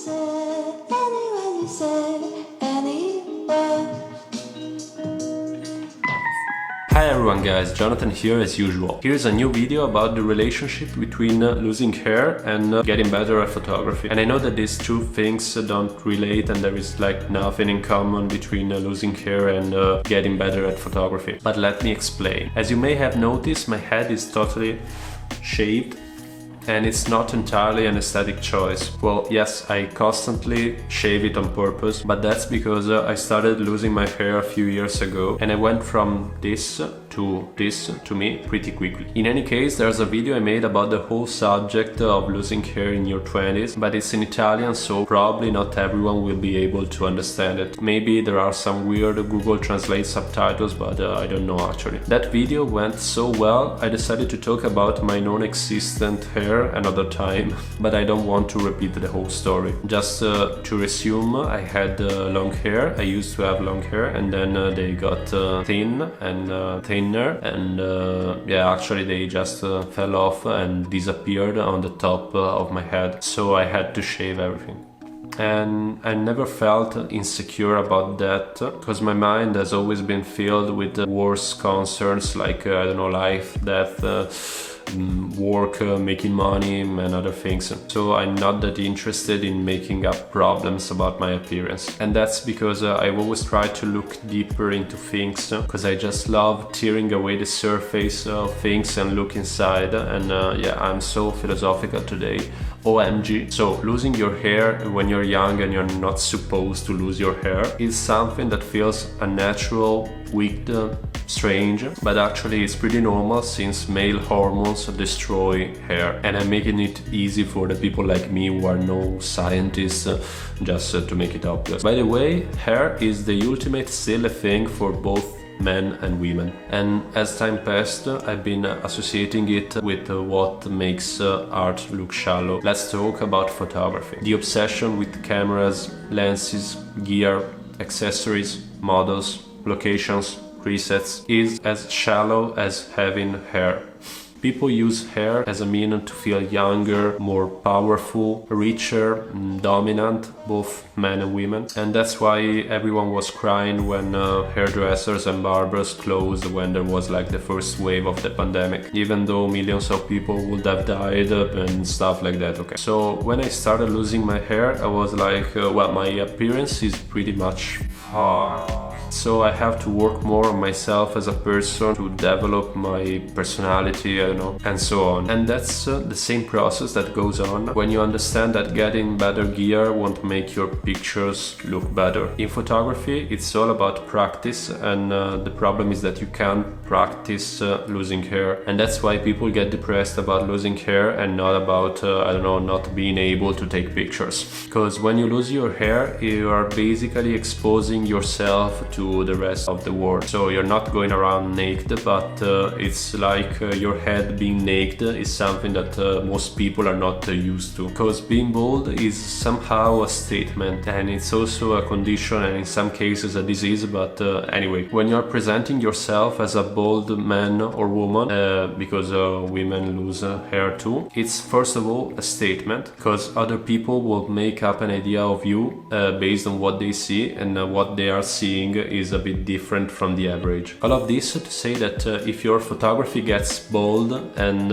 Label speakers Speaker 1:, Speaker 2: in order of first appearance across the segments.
Speaker 1: say, anyone you say, anywhere.
Speaker 2: Hi everyone guys, Jonathan here as usual. Here's a new video about the relationship between losing hair and getting better at photography. And I know that these two things don't relate and there is like nothing in common between losing hair and getting better at photography. But let me explain. As you may have noticed, my head is totally shaved. And it's not entirely an aesthetic choice. Well, yes, I constantly shave it on purpose, but that's because I started losing my hair a few years ago and I went from this to me pretty quickly. In any case, there's a video I made about the whole subject of losing hair in your 20s, but it's in Italian, so probably not everyone will be able to understand it. Maybe there are some weird Google Translate subtitles, but I don't know actually. That video went so well, I decided to talk about my non-existent hair another time, but I don't want to repeat the whole story. Just to resume, I had long hair. I used to have long hair and then they got thin and thinner and yeah, actually they just fell off and disappeared on the top of my head, so I had to shave everything. And I never felt insecure about that because my mind has always been filled with worse concerns like I don't know, life, death, work, making money and other things. So I'm not that interested in making up problems about my appearance. And that's because I've always tried to look deeper into things because I just love tearing away the surface of things and look inside. And yeah, I'm so philosophical today. OMG. So losing your hair when you're young and you're not supposed to lose your hair is something that feels unnatural, weird, strange, but actually it's pretty normal since male hormones destroy hair, and I'm making it easy for the people like me who are no scientists, just to make it obvious. By the way, hair is the ultimate silly thing for both men and women, and as time passed I've been associating it with what makes art look shallow. Let's talk about photography. The obsession with cameras, lenses, gear, accessories, models, locations, presets is as shallow as having hair. People use hair as a means to feel younger, more powerful, richer, dominant, both men and women. And that's why everyone was crying when hairdressers and barbers closed when there was like the first wave of the pandemic, even though millions of people would have died and stuff like that. Okay. So when I started losing my hair, I was like, well, my appearance is pretty much so I have to work more on myself as a person to develop my personality, I don't know, and so on. And that's the same process that goes on when you understand that getting better gear won't make your pictures look better. In photography, it's all about practice, and the problem is that you can't practice losing hair. And that's why people get depressed about losing hair and not about, I don't know, not being able to take pictures. Because when you lose your hair, you are basically exposing yourself to the rest of the world. So you're not going around naked, but it's like your head being naked is something that most people are not used to. Because being bald is somehow a statement, and it's also a condition and in some cases a disease, but anyway, when you're presenting yourself as a bald man or woman, because women lose hair too, it's first of all a statement, because other people will make up an idea of you based on what they see, and what they are seeing is a bit different from the average. All of this to say that if your photography gets bold and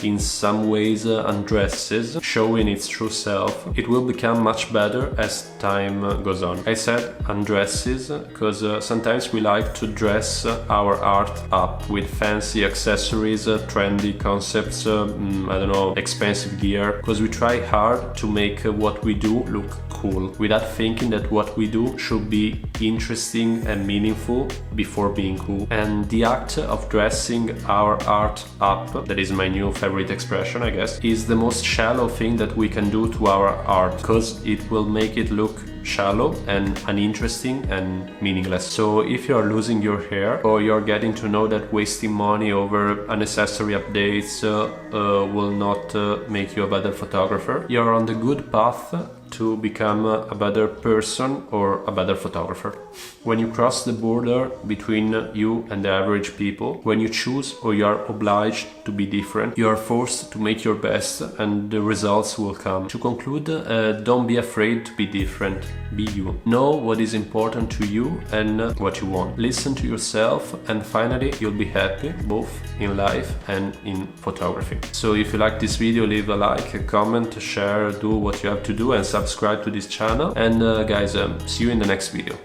Speaker 2: in some ways undresses, showing its true self, it will become much better as time goes on. I said undresses because sometimes we like to dress our art up with fancy accessories, trendy concepts, I don't know, expensive gear, because we try hard to make what we do look cool without thinking that what we do should be interesting and meaningful before being cool. And the act of dressing our art up, that is my new favorite expression I guess, is the most shallow thing that we can do to our art, because it will make it look shallow and uninteresting and meaningless. So if you are losing your hair, or you're getting to know that wasting money over unnecessary updates will not make you a better photographer, you're on the good path to become a better person or a better photographer. When you cross the border between you and the average people, when you choose or you are obliged to be different, you are forced to make your best and the results will come. To conclude, don't be afraid to be different. Be you. Know what is important to you and what you want. Listen to yourself, and finally you'll be happy both in life and in photography. So if you like this video, leave a like, a comment, share, do what you have to do, and subscribe to this channel. And guys, see you in the next video.